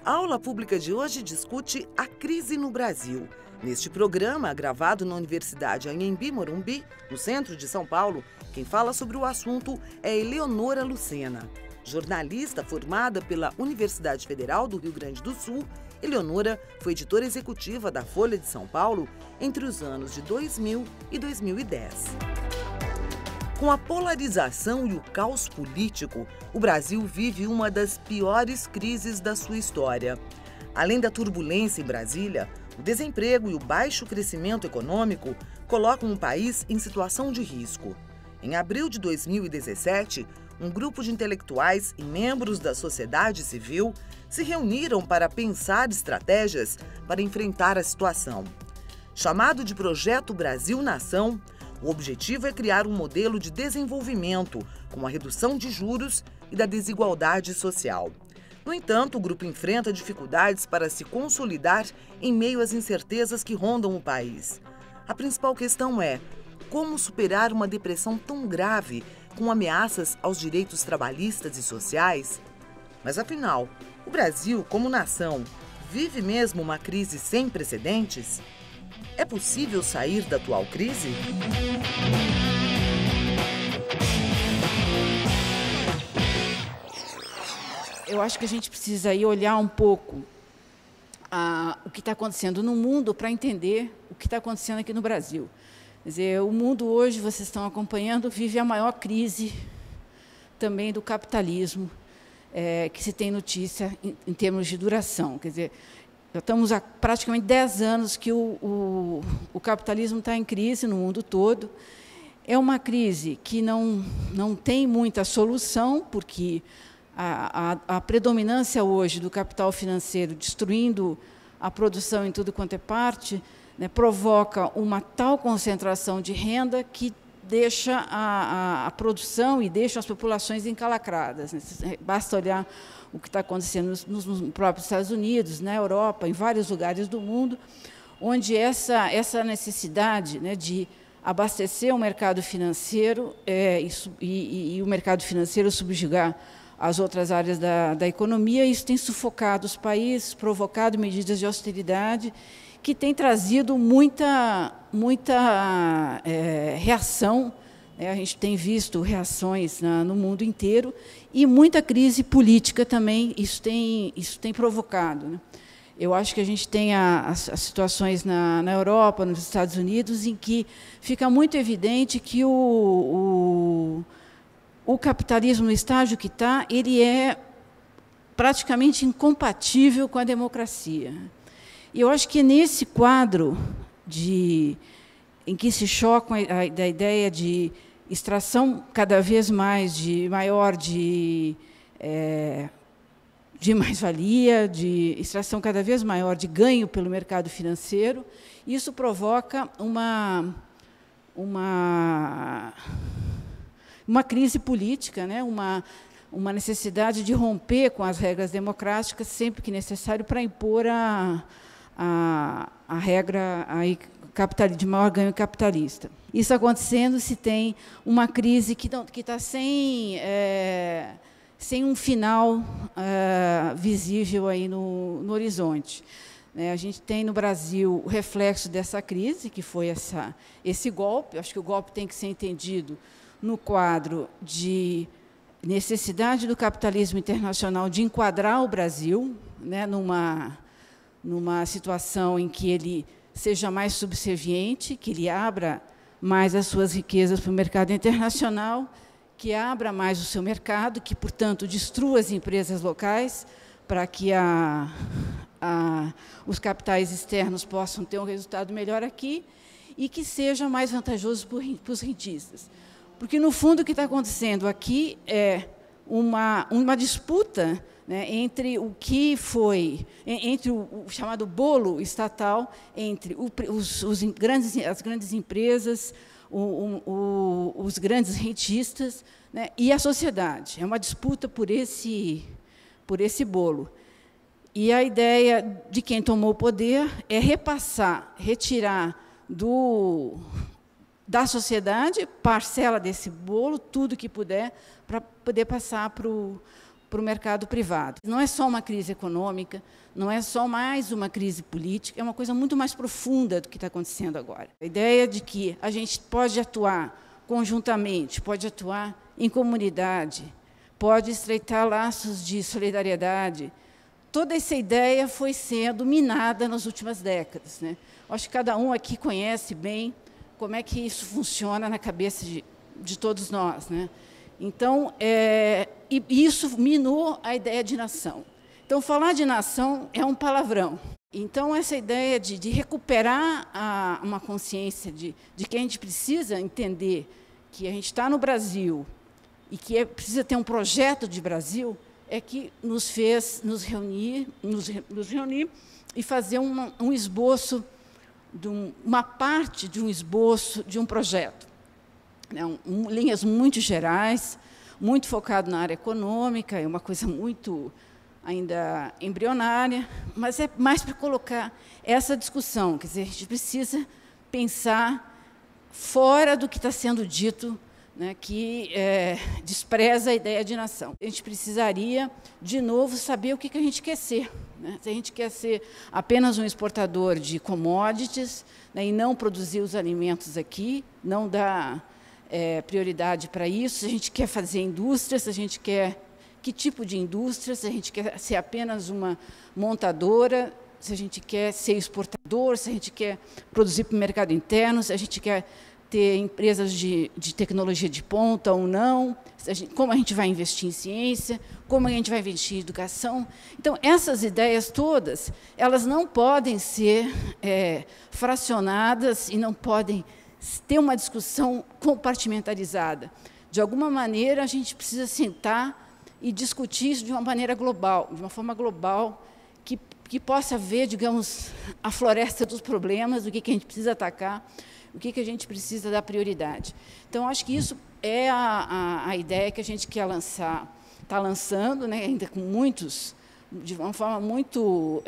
A aula pública de hoje discute a crise no Brasil. Neste programa, gravado na Universidade Anhembi Morumbi, no centro de São Paulo, quem fala sobre o assunto é Eleonora Lucena. Jornalista formada pela Universidade Federal do Rio Grande do Sul, Eleonora foi editora executiva da Folha de São Paulo entre os anos de 2000 e 2010. Com a polarização e o caos político, o Brasil vive uma das piores crises da sua história. Além da turbulência em Brasília, o desemprego e o baixo crescimento econômico colocam o país em situação de risco. Em abril de 2017, um grupo de intelectuais e membros da sociedade civil se reuniram para pensar estratégias para enfrentar a situação. Chamado de Projeto Brasil Nação, o objetivo é criar um modelo de desenvolvimento com a redução de juros e da desigualdade social. No entanto, o grupo enfrenta dificuldades para se consolidar em meio às incertezas que rondam o país. A principal questão é como superar uma depressão tão grave com ameaças aos direitos trabalhistas e sociais? Mas afinal, o Brasil, como nação, vive mesmo uma crise sem precedentes? É possível sair da atual crise? Eu acho que a gente precisa aí olhar um pouco o que está acontecendo no mundo para entender o que está acontecendo aqui no Brasil. Quer dizer, o mundo hoje, vocês estão acompanhando, vive a maior crise também do capitalismo que se tem notícia em termos de duração. Quer dizer, já estamos há praticamente 10 anos que o capitalismo está em crise no mundo todo. É uma crise que não tem muita solução, porque a predominância hoje do capital financeiro destruindo a produção em tudo quanto é parte, né, provoca uma tal concentração de renda que deixa a produção e deixa as populações encalacradas. Basta olhar o que está acontecendo nos próprios Estados Unidos, na Europa, em vários lugares do mundo, onde essa necessidade, né, de abastecer o mercado financeiro e o mercado financeiro subjugar as outras áreas da economia, isso tem sufocado os países, provocado medidas de austeridade que têm trazido muita reação. A gente tem visto reações no mundo inteiro e muita crise política também isso tem provocado, né? Eu acho que a gente tem as situações na Europa, nos Estados Unidos, em que fica muito evidente que o capitalismo, no estágio que está, ele é praticamente incompatível com a democracia. E eu acho que nesse quadro em que se chocam da ideia de extração cada vez maior de mais-valia, de extração cada vez maior de ganho pelo mercado financeiro, isso provoca uma crise política, né? Uma necessidade de romper com as regras democráticas sempre que necessário para impor a regra de maior ganho capitalista. Isso acontecendo, se tem uma crise que está sem um final visível aí no horizonte. A gente tem no Brasil o reflexo dessa crise, que foi esse golpe. Eu acho que o golpe tem que ser entendido no quadro de necessidade do capitalismo internacional de enquadrar o Brasil, né, numa situação em que ele seja mais subserviente, que ele abra mais as suas riquezas para o mercado internacional, que abra mais o seu mercado, que, portanto, destrua as empresas locais para que os capitais externos possam ter um resultado melhor aqui e que seja mais vantajoso para os rentistas. Porque, no fundo, o que está acontecendo aqui é uma disputa, né, entre o que foi, entre o chamado bolo estatal, entre as grandes empresas, os grandes rentistas, né, e a sociedade. É uma disputa por esse bolo. E a ideia de quem tomou o poder é retirar da sociedade parcela desse bolo, tudo que puder, para poder passar para para o mercado privado. Não é só uma crise econômica, não é só mais uma crise política, é uma coisa muito mais profunda do que está acontecendo agora. A ideia de que a gente pode atuar conjuntamente, pode atuar em comunidade, pode estreitar laços de solidariedade. Toda essa ideia foi sendo minada nas últimas décadas, né? Acho que cada um aqui conhece bem como é que isso funciona na cabeça de todos nós, né? Então, e isso minou a ideia de nação. Então, falar de nação é um palavrão. Então, essa ideia de recuperar uma consciência de que a gente precisa entender que a gente está no Brasil e que precisa ter um projeto de Brasil, é que nos fez nos reunir e fazer um esboço, uma parte de um esboço de um projeto. Linhas muito gerais, muito focado na área econômica, é uma coisa muito ainda embrionária, mas é mais para colocar essa discussão. Quer dizer, a gente precisa pensar fora do que está sendo dito, né, que despreza a ideia de nação. A gente precisaria, de novo, saber o que a gente quer ser. Né? Se a gente quer ser apenas um exportador de commodities, né, e não produzir os alimentos aqui, não dar prioridade para isso, se a gente quer fazer indústria, se a gente quer que tipo de indústria, se a gente quer ser apenas uma montadora, se a gente quer ser exportador, se a gente quer produzir para o mercado interno, se a gente quer ter empresas de tecnologia de ponta ou não, como a gente vai investir em ciência, como a gente vai investir em educação. Então, essas ideias todas, elas não podem ser fracionadas e não podem ter uma discussão compartimentalizada. De alguma maneira, a gente precisa sentar e discutir isso de uma maneira global, de uma forma global, que possa ver, digamos, a floresta dos problemas, o que a gente precisa atacar, o que a gente precisa dar prioridade. Então, acho que isso é a ideia que a gente quer lançar, está lançando, né, ainda com muitos, de uma forma muito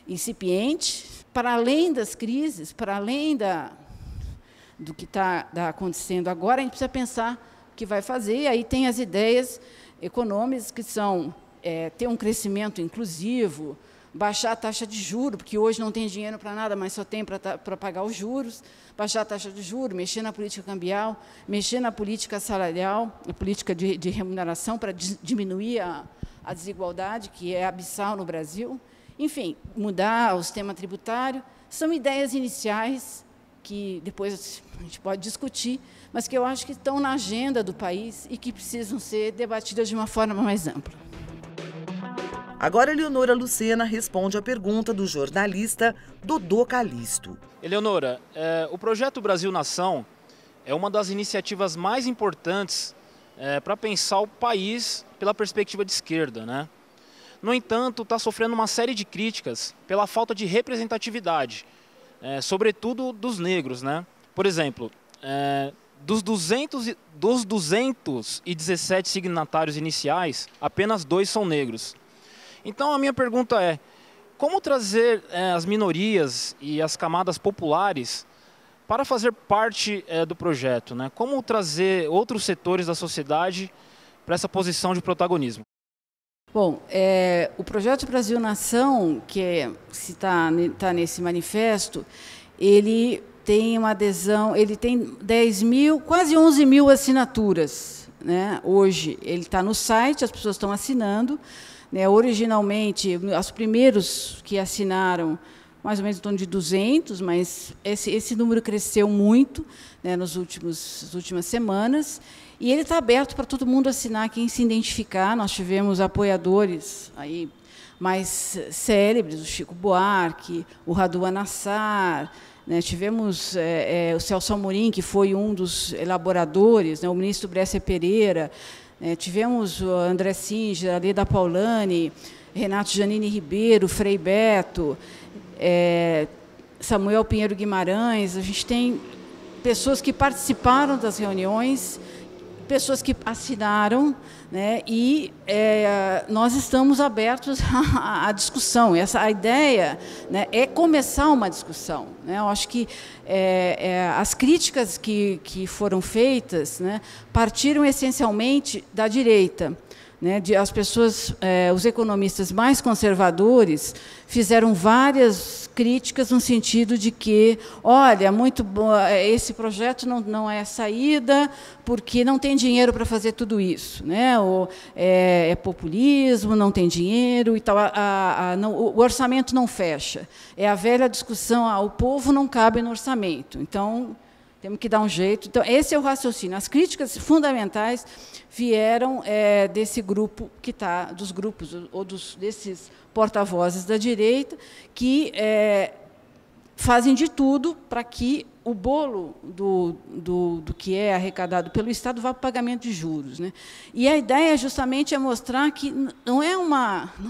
incipiente, para além das crises, para além do que está acontecendo agora, a gente precisa pensar o que vai fazer, e aí tem as ideias econômicas, que são ter um crescimento inclusivo, baixar a taxa de juros, porque hoje não tem dinheiro para nada, mas só tem para pagar os juros, baixar a taxa de juros, mexer na política cambial, mexer na política salarial, na política de remuneração, para diminuir a desigualdade, que é abissal no Brasil. Enfim, mudar o sistema tributário. São ideias iniciais que depois a gente pode discutir, mas que eu acho que estão na agenda do país e que precisam ser debatidas de uma forma mais ampla. Agora, Eleonora Lucena responde a pergunta do jornalista Dodô Calisto. Eleonora, o Projeto Brasil Nação é uma das iniciativas mais importantes para pensar o país pela perspectiva de esquerda, né? No entanto, está sofrendo uma série de críticas pela falta de representatividade, sobretudo dos negros, né? Por exemplo, dos 217 signatários iniciais, apenas 2 são negros. Então, a minha pergunta é, como trazer as minorias e as camadas populares para fazer parte do projeto, né? Como trazer outros setores da sociedade para essa posição de protagonismo? Bom, o Projeto Brasil Nação, que está nesse manifesto, ele tem uma adesão, ele tem 10 mil, quase 11 mil assinaturas, né? Hoje ele está no site, as pessoas estão assinando. Originalmente, os primeiros que assinaram, mais ou menos em torno de 200, mas esse número cresceu muito, né, nas últimas semanas, e ele está aberto para todo mundo assinar, quem se identificar. Nós tivemos apoiadores aí mais célebres, o Chico Buarque, o Radu Anassar, né, tivemos o Celso Amorim, que foi um dos elaboradores, né, o ministro Bresser Pereira, tivemos o André Singer, a Leda Paulani, Renato Janine Ribeiro, Frei Beto, Samuel Pinheiro Guimarães. A gente tem pessoas que participaram das reuniões, pessoas que assinaram, né, e nós estamos abertos à discussão. A ideia, né, é começar uma discussão, né? Eu acho que as críticas que foram feitas, né, partiram essencialmente da direita, né, as pessoas, os economistas mais conservadores fizeram várias críticas no sentido de que, olha, muito bom, esse projeto não é saída porque não tem dinheiro para fazer tudo isso, né? Ou é populismo, não tem dinheiro e tal, o orçamento não fecha. É a velha discussão, o povo não cabe no orçamento, então temos que dar um jeito. Então, esse é o raciocínio. As críticas fundamentais vieram desse grupo que está, dos grupos, ou desses porta-vozes da direita, que fazem de tudo para que o bolo do que é arrecadado pelo Estado vá para o pagamento de juros, né? E a ideia justamente é mostrar que não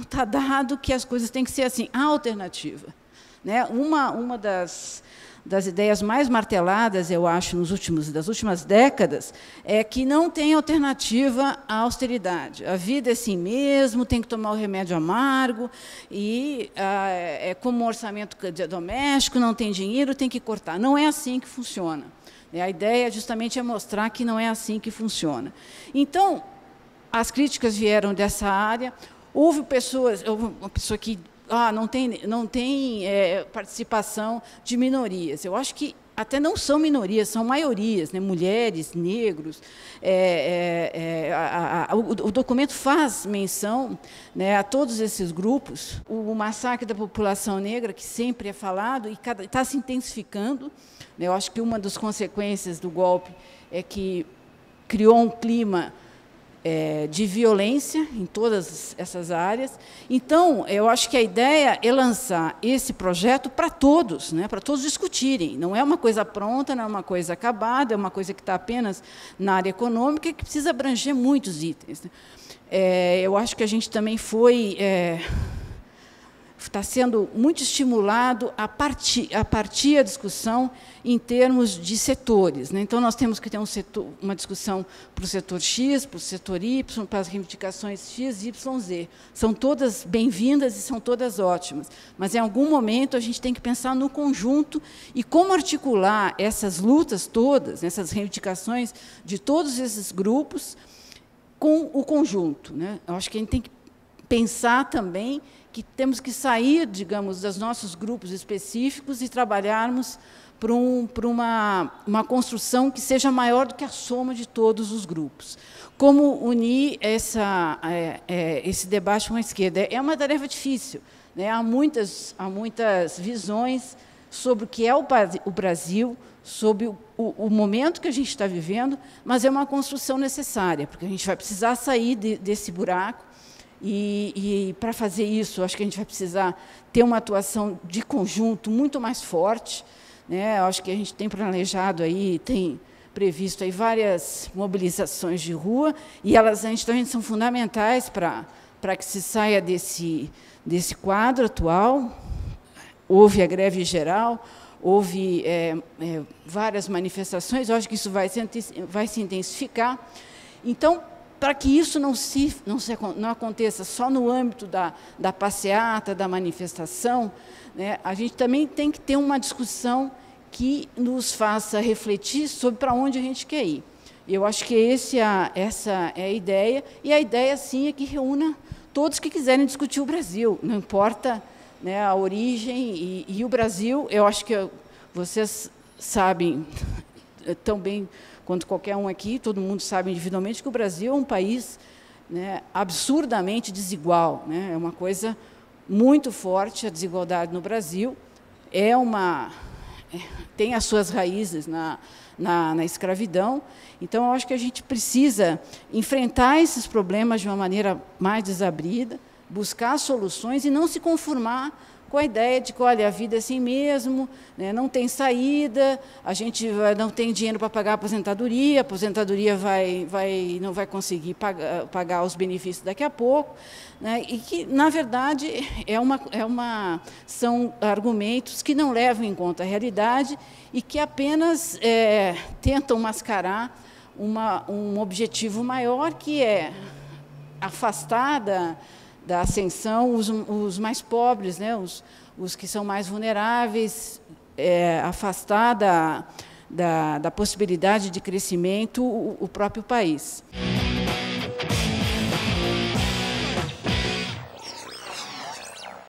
está dado que as coisas têm que ser assim. Há alternativa, né? Uma das ideias mais marteladas, eu acho, das últimas décadas, é que não tem alternativa à austeridade. A vida é assim mesmo, tem que tomar o remédio amargo, e como um orçamento doméstico, não tem dinheiro, tem que cortar. Não é assim que funciona. A ideia justamente é mostrar que não é assim que funciona. Então, as críticas vieram dessa área. Houve uma pessoa que não tem participação de minorias. Eu acho que até não são minorias, são maiorias, né? Mulheres, negros. O documento faz menção, né, a todos esses grupos. O massacre da população negra, que sempre é falado, e está se intensificando. Eu acho que uma das consequências do golpe é que criou um clima de violência em todas essas áreas. Então, eu acho que a ideia é lançar esse projeto para todos, né, para todos discutirem. Não é uma coisa pronta, não é uma coisa acabada, é uma coisa que está apenas na área econômica e que precisa abranger muitos itens, né. Eu acho que a gente também está sendo muito estimulado a partir a discussão em termos de setores, né? Então, nós temos que ter uma discussão para o setor X, para o setor Y, para as reivindicações X, Y, Z. São todas bem-vindas e são todas ótimas, mas, em algum momento, a gente tem que pensar no conjunto e como articular essas lutas todas, essas reivindicações de todos esses grupos com o conjunto, né? Eu acho que a gente tem que pensar também que temos que sair, digamos, dos nossos grupos específicos e trabalharmos para uma construção que seja maior do que a soma de todos os grupos. Como unir esse debate com a esquerda? É uma tarefa difícil, né? Há muitas visões sobre o que é o Brasil, sobre o momento que a gente está vivendo, mas é uma construção necessária, porque a gente vai precisar sair desse buraco. E para fazer isso, acho que a gente vai precisar ter uma atuação de conjunto muito mais forte, né? Acho que a gente tem planejado aí, tem previsto aí várias mobilizações de rua, e elas também são fundamentais para que se saia desse quadro atual. Houve a greve geral, houve várias manifestações, eu acho que isso vai se intensificar. Então, para que isso não aconteça só no âmbito da passeata, da manifestação, né, a gente também tem que ter uma discussão que nos faça refletir sobre para onde a gente quer ir. Eu acho que essa é a ideia, e a ideia, sim, é que reúna todos que quiserem discutir o Brasil, não importa, né, a origem, e o Brasil, eu acho que vocês sabem tão bem quanto qualquer um aqui, todo mundo sabe individualmente que o Brasil é um país, né, absurdamente desigual, né? É uma coisa muito forte a desigualdade no Brasil, tem as suas raízes na escravidão. Então, eu acho que a gente precisa enfrentar esses problemas de uma maneira mais desabrida, buscar soluções e não se conformar com a ideia de que, olha, a vida é assim mesmo, né, não tem saída, a gente não tem dinheiro para pagar a aposentadoria não vai conseguir pagar os benefícios daqui a pouco, né, e que, na verdade, são argumentos que não levam em conta a realidade e que apenas tentam mascarar um objetivo maior, que é afastar da ascensão os mais pobres, né, os que são mais vulneráveis, afastar da possibilidade de crescimento o próprio país.